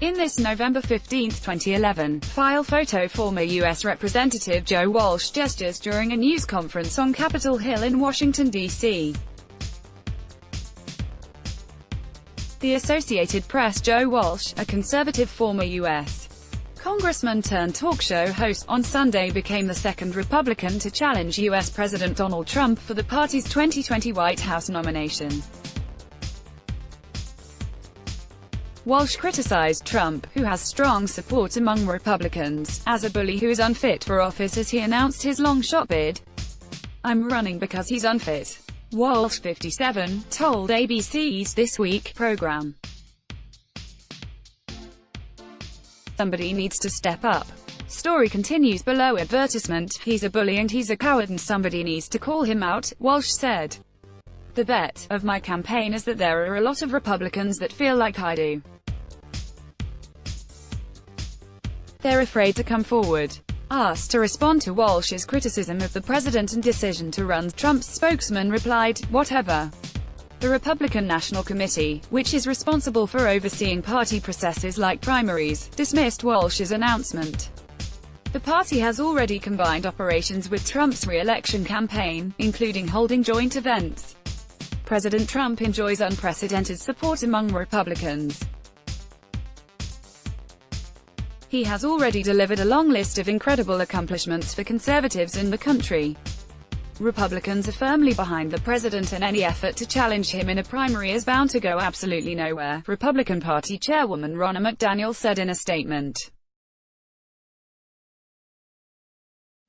In this November 15, 2011, file photo, former U.S. Representative Joe Walsh gestures during a news conference on Capitol Hill in Washington, D.C. The Associated Press. Joe Walsh, a conservative former U.S. congressman turned talk show host, on Sunday became the second Republican to challenge U.S. President Donald Trump for the party's 2020 White House nomination. Walsh criticized Trump, who has strong support among Republicans, as a bully who is unfit for office as he announced his long-shot bid. "I'm running because he's unfit," Walsh, 57, told ABC's This Week program. "Somebody needs to step up." Story continues below. Advertisement: "He's a bully and he's a coward and somebody needs to call him out," Walsh said. "The bet of my campaign is that there are a lot of Republicans that feel like I do. They're afraid to come forward." Asked to respond to Walsh's criticism of the president and decision to run, Trump's spokesman replied, "Whatever." The Republican National Committee, which is responsible for overseeing party processes like primaries, dismissed Walsh's announcement. The party has already combined operations with Trump's re-election campaign, including holding joint events. President Trump enjoys unprecedented support among Republicans. He has already delivered a long list of incredible accomplishments for conservatives in the country. Republicans are firmly behind the president, and any effort to challenge him in a primary is bound to go absolutely nowhere, Republican Party Chairwoman Ronna McDaniel said in a statement.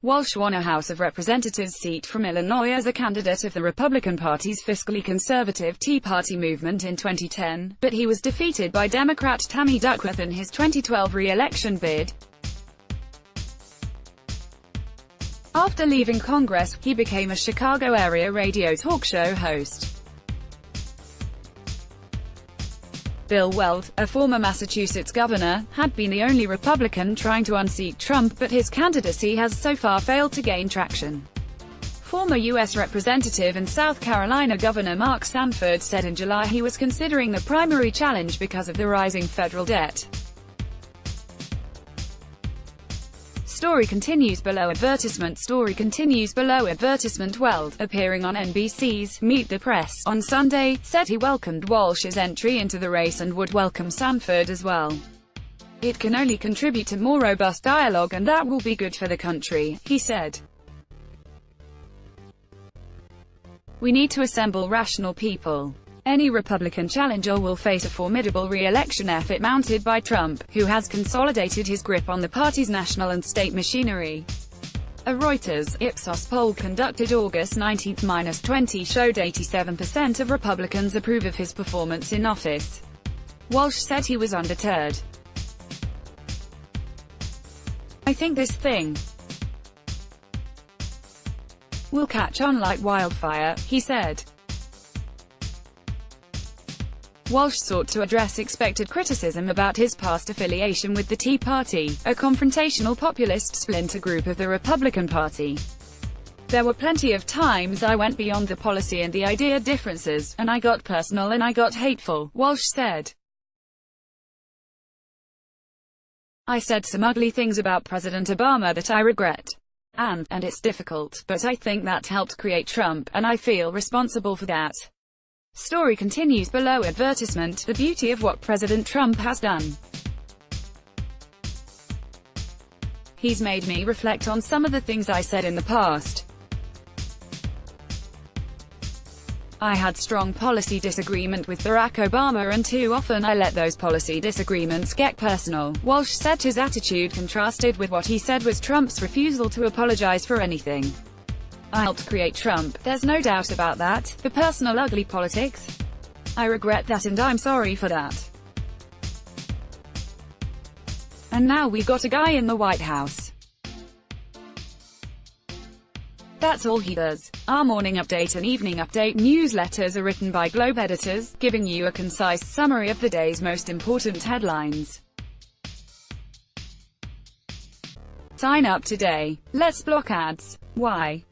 Walsh won a House of Representatives seat from Illinois as a candidate of the Republican Party's fiscally conservative Tea Party movement in 2010, but he was defeated by Democrat Tammy Duckworth in his 2012 re-election bid. After leaving Congress, he became a Chicago-area radio talk show host. Bill Weld, a former Massachusetts governor, had been the only Republican trying to unseat Trump, but his candidacy has so far failed to gain traction. Former U.S. Representative and South Carolina Governor Mark Sanford said in July he was considering the primary challenge because of the rising federal debt. Story continues below. Advertisement. Story continues below. Advertisement. Weld, appearing on NBC's Meet the Press on Sunday, said he welcomed Walsh's entry into the race and would welcome Sanford as well. "It can only contribute to more robust dialogue and that will be good for the country," he said. "We need to assemble rational people. Any Republican challenger will face a formidable re-election effort mounted by Trump, who has consolidated his grip on the party's national and state machinery." A Reuters Ipsos poll conducted August 19-20 showed 87% of Republicans approve of his performance in office. Walsh said he was undeterred. "I think this thing will catch on like wildfire," he said. Walsh sought to address expected criticism about his past affiliation with the Tea Party, a confrontational populist splinter group of the Republican Party. "There were plenty of times I went beyond the policy and the idea differences, and I got personal and I got hateful," Walsh said. "I said some ugly things about President Obama that I regret. And it's difficult, but I think that helped create Trump, and I feel responsible for that." Story continues below. Advertisement. The beauty of what President Trump has done. "He's made me reflect on some of the things I said in the past. I had strong policy disagreement with Barack Obama and too often I let those policy disagreements get personal," Walsh said. His attitude contrasted with what he said was Trump's refusal to apologize for anything. "I helped create Trump, there's no doubt about that. The personal ugly politics, I regret that and I'm sorry for that. And now we got a guy in the White House. That's all he does." Our morning update and evening update newsletters are written by Globe editors, giving you a concise summary of the day's most important headlines. Sign up today. Let's block ads. Why?